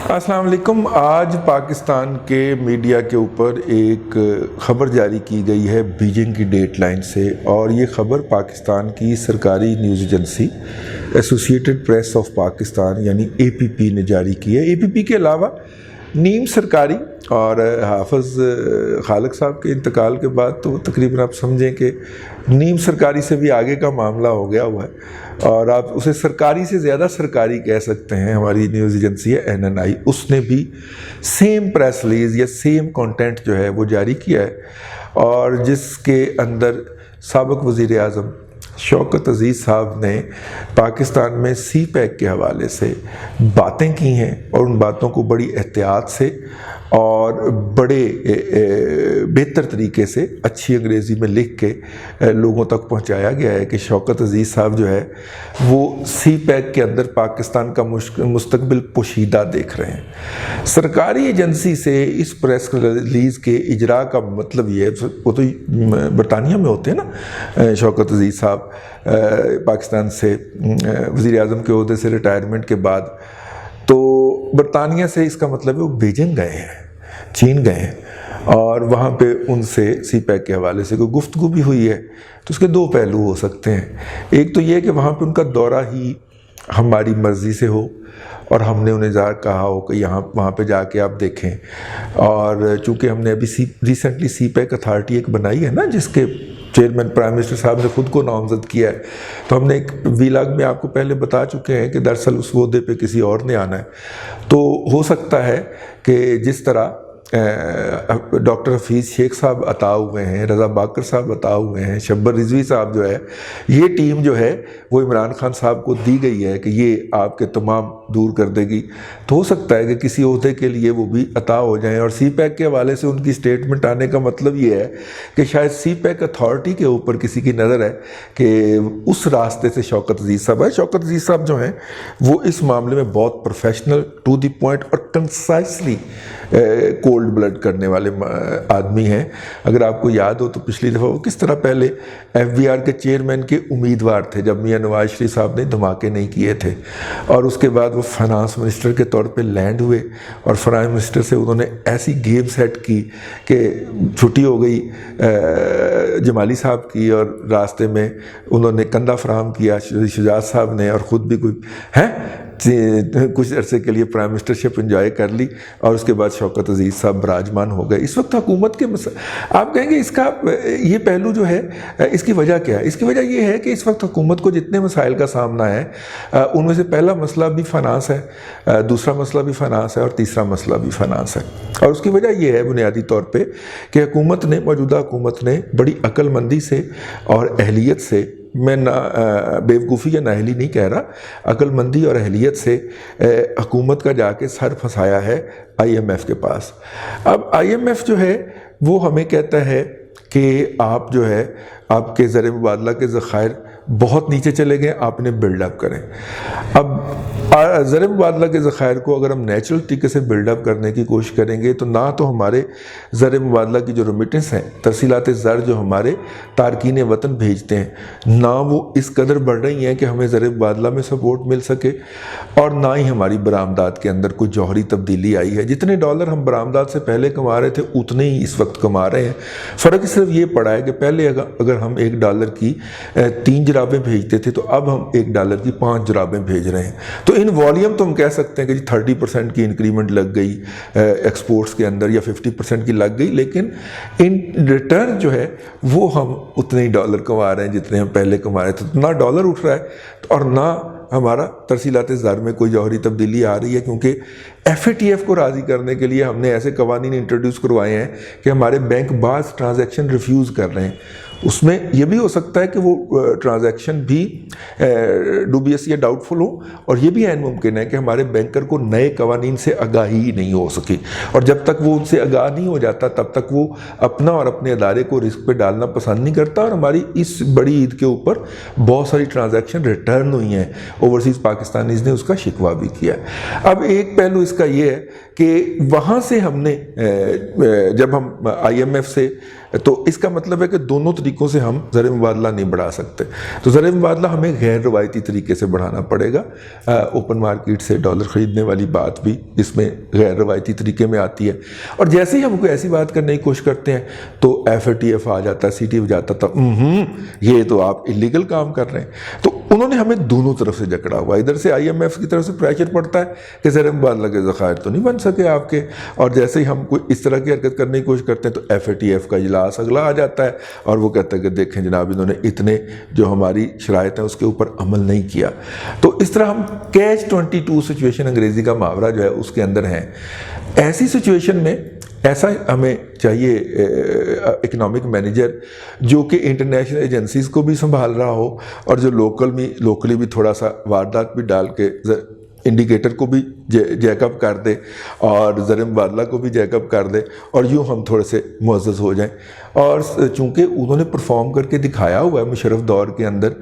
السلام علیکم۔ آج پاکستان کے میڈیا کے اوپر ایک خبر جاری کی گئی ہے بیجنگ کی ڈیٹ لائن سے، اور یہ خبر پاکستان کی سرکاری news agency associated press of Pakistan یعنی APP نے جاری کی ہے۔ APP کے علاوہ نیم سرکاری اور حافظ خالق صاحب کے انتقال کے بعد تو تقریباً آپ سمجھیں کہ نیم سرکاری سے بھی آگے کا معاملہ ہو گیا ہوا ہے، اور آپ اسے سرکاری سے زیادہ سرکاری کہہ سکتے ہیں۔ ہماری نیوز ایجنسی ہے NNI، اس نے بھی سیم پریس ریلیز یا سیم کانٹینٹ جو ہے وہ جاری کیا ہے، اور جس کے اندر سابق وزیر اعظم شوکت عزیز صاحب نے پاکستان میں سی پیک کے حوالے سے باتیں کی ہیں، اور ان باتوں کو بڑی احتیاط سے اور بڑے بہتر طریقے سے اچھی انگریزی میں لکھ کے لوگوں تک پہنچایا گیا ہے کہ شوکت عزیز صاحب جو ہے وہ سی پیک کے اندر پاکستان کا مستقبل پوشیدہ دیکھ رہے ہیں۔ سرکاری ایجنسی سے اس پریس ریلیز کے اجرا کا مطلب یہ ہے، وہ تو برطانیہ میں ہوتے ہیں نا شوکت عزیز صاحب، پاکستان سے وزیر اعظم کے عہدے سے ریٹائرمنٹ کے بعد، تو برطانیہ سے اس کا مطلب ہے وہ بیجنگ گئے ہیں، چین گئے ہیں، اور وہاں پہ ان سے سی پیک کے حوالے سے کوئی گفتگو بھی ہوئی ہے۔ تو اس کے دو پہلو ہو سکتے ہیں، ایک تو یہ کہ وہاں پہ ان کا دورہ ہی ہماری مرضی سے ہو اور ہم نے انہیں کہا ہو کہ وہاں پہ جا کے آپ دیکھیں، اور چونکہ ہم نے ابھی ریسنٹلی سی پیک اتھارٹی ایک بنائی ہے نا، جس کے چیئرمین پرائم منسٹر صاحب نے خود کو نامزد کیا ہے، تو ہم نے ایک ویلاگ میں آپ کو پہلے بتا چکے ہیں کہ دراصل اس عہدے پہ کسی اور نے آنا ہے۔ تو ہو سکتا ہے کہ جس طرح ڈاکٹر حفیظ شیخ صاحب عطا ہوئے ہیں، رضا باکر صاحب عطا ہوئے ہیں، شبر رضوی صاحب جو ہے، یہ ٹیم جو ہے وہ عمران خان صاحب کو دی گئی ہے کہ یہ آپ کے تمام دور کر دے گی، تو ہو سکتا ہے کہ کسی عہدے کے لیے وہ بھی عطا ہو جائیں۔ اور سی پیک کے حوالے سے ان کی سٹیٹمنٹ آنے کا مطلب یہ ہے کہ شاید سی پیک اتھارٹی کے اوپر کسی کی نظر ہے کہ اس راستے سے شوکت عزیز صاحب ہے۔ شوکت عزیز صاحب جو ہیں وہ اس معاملے میں بہت پروفیشنل، ٹو دی پوائنٹ اور کنسائسلی کولڈ بلڈ کرنے والے آدمی ہیں۔ اگر آپ کو یاد ہو تو پچھلی دفعہ وہ کس طرح پہلے FBR کے چیئرمین کے امیدوار تھے جب میاں نواز شریف صاحب نے دھماکے نہیں کیے تھے، اور اس کے بعد وہ فائنانس منسٹر کے طور پہ لینڈ ہوئے، اور فائنانس منسٹر سے انہوں نے ایسی گیم سیٹ کی کہ چھٹی ہو گئی جمالی صاحب کی، اور راستے میں انہوں نے کندھا فراہم کیا شجاعت صاحب نے، اور خود بھی کچھ عرصے کے لیے پرائم منسٹر شپ انجوائے کر لی، اور اس کے بعد شوکت عزیز صاحب براجمان ہو گئے۔ اس وقت حکومت کے آپ کہیں گے اس کا یہ پہلو جو ہے اس کی وجہ کیا ہے؟ اس کی وجہ یہ ہے کہ اس وقت حکومت کو جتنے مسائل کا سامنا ہے ان میں سے پہلا مسئلہ بھی فائنانس ہے، دوسرا مسئلہ بھی فائنانس ہے، اور تیسرا مسئلہ بھی فائنانس ہے۔ اور اس کی وجہ یہ ہے بنیادی طور پہ کہ موجودہ حکومت نے بڑی عقل مندی سے اور اہلیت سے، میں بیوقوفی یا نااہلی نہیں کہہ رہا، عقل مندی اور اہلیت سے حکومت کا جا کے سر پھنسایا ہے IMF کے پاس۔ اب IMF جو ہے وہ ہمیں کہتا ہے کہ آپ جو ہے آپ کے زر مبادلہ کے ذخائر بہت نیچے چلے گئے، آپ انہیں بلڈ اپ کریں۔ اب زر مبادلہ کے ذخائر کو اگر ہم نیچرل طریقے سے بلڈ اپ کرنے کی کوشش کریں گے تو نہ تو ہمارے زر مبادلہ کی جو ریمیٹنس ہیں، ترسیلات زر جو ہمارے تارکین وطن بھیجتے ہیں، نہ وہ اس قدر بڑھ رہی ہیں کہ ہمیں زر مبادلہ میں سپورٹ مل سکے، اور نہ ہی ہماری برآمدات کے اندر کوئی جوہری تبدیلی آئی ہے۔ جتنے ڈالر ہم برآمدات سے پہلے کما رہے تھے اتنے ہی اس وقت کما رہے ہیں۔ فرق صرف یہ پڑا ہے کہ پہلے اگر ہم $1 کی 3 جرابیں بھیجتے تھے تو اب ہم $1 کی 5 جرابیں بھیج رہے ہیں۔ تو ان والیوم تو ہم کہہ سکتے ہیں کہ 30% کی انکریمنٹ لگ گئی ایکسپورٹس کے اندر، یا 50% کی لگ گئی، لیکن ان ریٹرن جو ہے وہ ہم اتنے ہی ڈالر کما رہے ہیں جتنے ہم پہلے کما رہے تھے۔ نہ ڈالر اٹھ رہا ہے اور نہ ہمارا ترسیلات زر میں کوئی جوہری تبدیلی آ رہی ہے، کیونکہ FATF کو راضی کرنے کے لیے ہم نے ایسے قوانین انٹروڈیوس کروائے ہیں کہ ہمارے بینک بعض ٹرانزیکشن ریفیوز کر رہے ہیں۔ اس میں یہ بھی ہو سکتا ہے کہ وہ ٹرانزیکشن بھی ڈوبیس یا ڈاؤٹ فل ہو، اور یہ بھی عین ممکن ہے کہ ہمارے بینکر کو نئے قوانین سے آگاہی ہی نہیں ہو سکی، اور جب تک وہ ان سے آگاہ نہیں ہو جاتا تب تک وہ اپنا اور اپنے ادارے کو رسک پہ ڈالنا پسند نہیں کرتا۔ اور ہماری اس بڑی عید کے اوپر بہت ساری ٹرانزیکشن ریٹرن ہوئی ہیں، اوورسیز پاکستانیز نے اس کا شکوہ بھی کیا۔ اب ایک پہلو اس کا یہ ہے کہ وہاں سے ہم نے جب ہم IMF سے، تو اس کا مطلب ہے کہ دونوں طریقے طریقوں سے ہم زر مبادلہ نہیں بڑھا سکتے. تو زر مبادلہ ہمیں غیر روایتی طریقے سے بڑھانا پڑے گا. اوپن مارکیٹ سے ڈالر خریدنے والی بات بھی اس میں غیر روایتی طریقے میں آتی ہے. اور جیسے ہی ہم کوئی ایسی بات کرنے کی کوشش کرتے ہیں تو FATF آ جاتا ہے, CTF جاتا تھا, یہ تو آپ اللیگل کام کر رہے ہیں. تو انہوں نے ہمیں دونوں طرف سے جکڑا ہوا. ادھر سے IMF کی طرف سے پریشر پڑتا ہے کہ زر مبادلہ کے ذخائر تو نہیں بن سکے آپ کے, اور جیسے ہی ہم کوئی اس طرح کی حرکت کرنے کی کوشش کرتے ہیں تو FATF کا اجلاس اگلا آ جاتا ہے اور وہ کہتا ہے کہ دیکھیں جناب انہوں نے اتنے جو ہماری شرائط ہیں اس کے اوپر عمل نہیں کیا. تو اس طرح ہم Catch-22 سچویشن انگریزی کا محاورہ جو ہے اس کے اندر ہیں. ایسی سچویشن میں ایسا ہمیں چاہیے اکنامک مینیجر جو کہ انٹرنیشنل ایجنسیز کو بھی سنبھال رہا ہو اور جو لوکلی بھی تھوڑا سا واردات بھی ڈال کے انڈیکیٹر کو بھی جیک اپ کر دے اور زر مبادلہ کو بھی جیک اپ کر دے, اور یوں ہم تھوڑے سے معزز ہو جائیں. اور چونکہ انہوں نے پرفارم کر کے دکھایا ہوا ہے مشرف دور کے اندر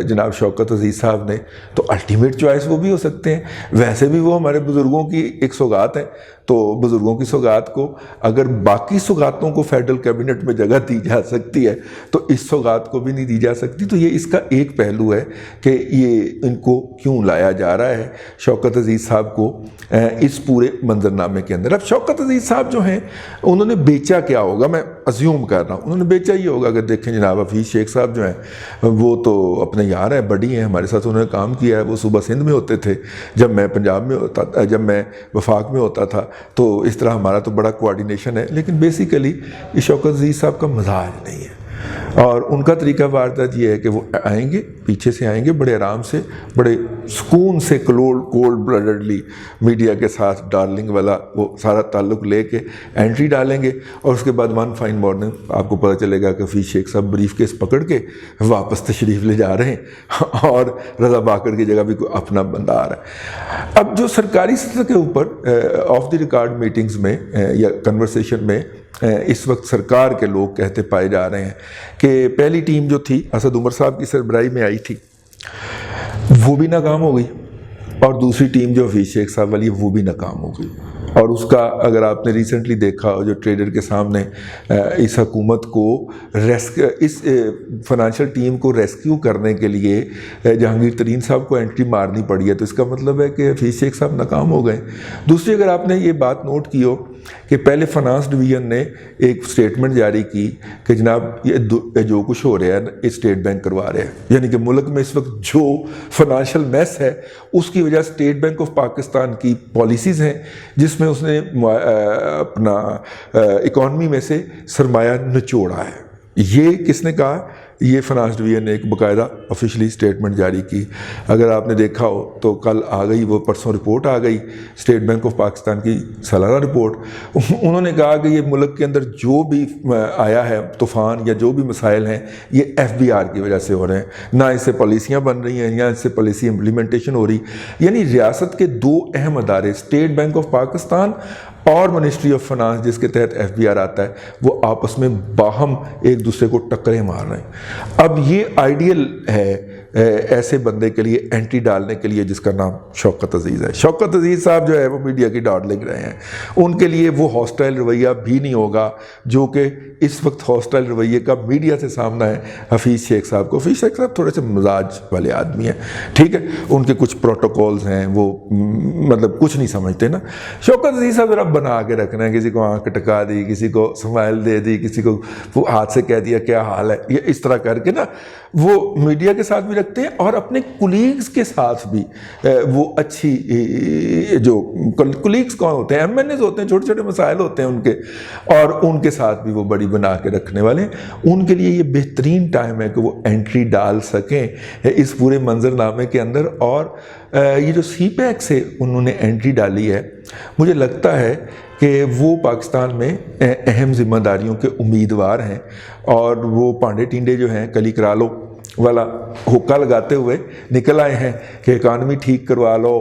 جناب شوکت عزیز صاحب نے, تو الٹیمیٹ چوائس وہ بھی ہو سکتے ہیں. ویسے بھی وہ ہمارے بزرگوں کی ایک سوغات ہے, تو بزرگوں کی سوغات کو اگر باقی سوغاتوں کو فیڈرل کیبنٹ میں جگہ دی جا سکتی ہے تو اس سوغات کو بھی نہیں دی جا سکتی. تو یہ اس کا ایک پہلو ہے کہ یہ ان کو کیوں لایا جا رہا ہے شوکت عزیز صاحب کو اس پورے منظرنامے کے اندر. اب شوکت عزیز صاحب جو ہیں انہوں نے بیچا کیا ہوگا, میں ازیوم کر رہا ہوں انہوں نے بیچا یہ ہوگا کہ دیکھیں جناب حفیظ شیخ صاحب جو ہیں وہ تو اپنے یار ہیں, بڑی ہیں, ہمارے ساتھ انہوں نے کام کیا ہے. وہ صوبہ سندھ میں ہوتے تھے جب میں پنجاب میں ہوتا, جب میں وفاق میں ہوتا تھا, تو اس طرح ہمارا تو بڑا کوارڈینیشن ہے. لیکن بیسیکلی یہ شوکت عزیز صاحب کا مزاج نہیں ہے, اور ان کا طریقہ واردات یہ ہے کہ وہ آئیں گے, پیچھے سے آئیں گے, بڑے آرام سے, بڑے سکون سے, کولڈ بلڈلی میڈیا کے ساتھ ڈارلنگ والا وہ سارا تعلق لے کے انٹری ڈالیں گے, اور اس کے بعد ون فائن مارننگ آپ کو پتہ چلے گا کہ حفیظ شیخ صاحب بریف کیس پکڑ کے واپس تشریف لے جا رہے ہیں اور رضا باکر کی جگہ بھی کوئی اپنا بندہ آ رہا ہے. اب جو سرکاری سطح کے اوپر آف دی ریکارڈ میٹنگز میں یا کنورسیشن میں اس وقت سرکار کے لوگ کہتے پائے جا رہے ہیں کہ پہلی ٹیم جو تھی اسد عمر صاحب کی سربراہی میں آئی تھی وہ بھی ناکام ہو گئی, اور دوسری ٹیم جو حفیظ شیخ صاحب والی وہ بھی ناکام ہو گئی. اور اس کا اگر آپ نے ریسنٹلی دیکھا جو ٹریڈر کے سامنے اس حکومت کو اس فائنانشل ٹیم کو ریسکیو کرنے کے لیے جہانگیر ترین صاحب کو انٹری مارنی پڑی ہے, تو اس کا مطلب ہے کہ حفیظ شیخ صاحب ناکام ہو گئے. دوسری اگر آپ نے یہ بات نوٹ کی ہو کہ پہلے فنانس ڈویژن نے ایک سٹیٹمنٹ جاری کی کہ جناب یہ جو کچھ ہو رہا ہے یہ اسٹیٹ بینک کروا رہے ہیں, یعنی کہ ملک میں اس وقت جو فائنانشل میس ہے اس کی وجہ اسٹیٹ بینک آف پاکستان کی پالیسیز ہیں جس میں اس نے اپنا اکانومی میں سے سرمایہ نچوڑا ہے. یہ کس نے کہا؟ یہ فنانس ڈویژن نے ایک باقاعدہ آفیشلی سٹیٹمنٹ جاری کی. اگر آپ نے دیکھا ہو تو کل آ گئی, وہ پرسوں رپورٹ آ گئی اسٹیٹ بینک آف پاکستان کی سالانہ رپورٹ. انہوں نے کہا کہ یہ ملک کے اندر جو بھی آیا ہے طوفان یا جو بھی مسائل ہیں یہ FBR کی وجہ سے ہو رہے ہیں, نہ اس سے پالیسیاں بن رہی ہیں یا اس سے پالیسی امپلیمنٹیشن ہو رہی. یعنی ریاست کے دو اہم ادارے اسٹیٹ بینک آف پاکستان اور منسٹری آف فنانس جس کے تحت FBR آتا ہے وہ آپس میں باہم ایک دوسرے کو ٹکریں مار رہے ہیں. اب یہ آئیڈیل ہے ایسے بندے کے لیے اینٹی ڈالنے کے لیے جس کا نام شوکت عزیز ہے. شوکت عزیز صاحب جو ہے وہ میڈیا کی ڈاٹ لگ رہے ہیں, ان کے لیے وہ ہاسٹائل رویہ بھی نہیں ہوگا جو کہ اس وقت ہاسٹائل رویے کا میڈیا سے سامنا ہے حفیظ شیخ صاحب کو. حفیظ شیخ صاحب تھوڑے سے مزاج والے آدمی ہیں, ٹھیک ہے, ان کے کچھ پروٹوکولز ہیں, وہ مطلب کچھ نہیں سمجھتے نا. شوکت عزیز صاحب ذرا بنا کے رکھنا ہے, کسی کو آنکھ ٹکا دی, کسی کو اسمائل دے دی, کسی کو وہ ہاتھ سے کہہ دیا کیا حال ہے, یہ اس طرح کر کے نا وہ میڈیا کے ساتھ بھی رکھتے ہیں اور اپنے کولیگز کے ساتھ بھی وہ اچھی, جو کولیگز کون ہوتے ہیں, MNAs ہوتے ہیں, چھوٹے چھوٹے مسائل ہوتے ہیں ان کے, اور ان کے ساتھ بھی وہ بڑی بنا کے رکھنے والے ہیں. ان کے لیے یہ بہترین ٹائم ہے کہ وہ انٹری ڈال سکیں اس پورے منظرنامے کے اندر. اور یہ جو CPEC سے انہوں نے انٹری ڈالی ہے, مجھے لگتا ہے کہ وہ پاکستان میں اہم ذمہ داریوں کے امیدوار ہیں, اور وہ پانڈے ٹینڈے جو ہیں کلی کرا لو والا حکا لگاتے ہوئے نکل آئے ہیں کہ اکانومی ٹھیک کروا لو,